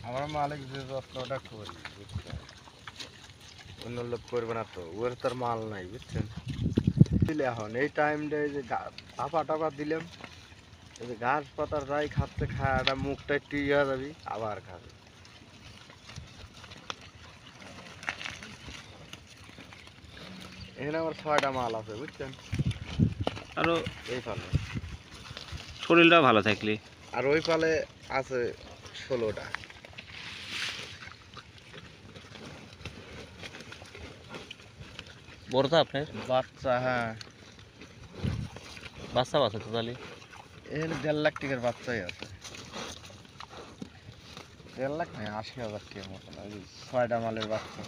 আমরা মালিক যে যত্নটা করি বুঝছেন, অন্য লোক করবে না তো, ওর তার মাল নাই বুঝছেন। দিলে এখন এই টাইমটা এই যে চাপা টাপা দিলাম, এই যে ঘাস পাতার যাই খাচ্ছে খায়াটা মুখটা একটু ইয়ে যাবি আবার খাবে। এখানে আমার 6টা মাল আছে বুঝছেন, আরো এই পালে শরীরটা ভালো থাকলে। আর ওই পালে আছে 16টা বড় তো আপনার বাচ্চা। হ্যাঁ, বাচ্চা বাচ্চা তো তাহলে এখানে 1.5 লাখ টাকার বাচ্চাই আছে। 1.5 লাখ নয়, 80,000 টাকার মতন। 6টা মালের বাচ্চা।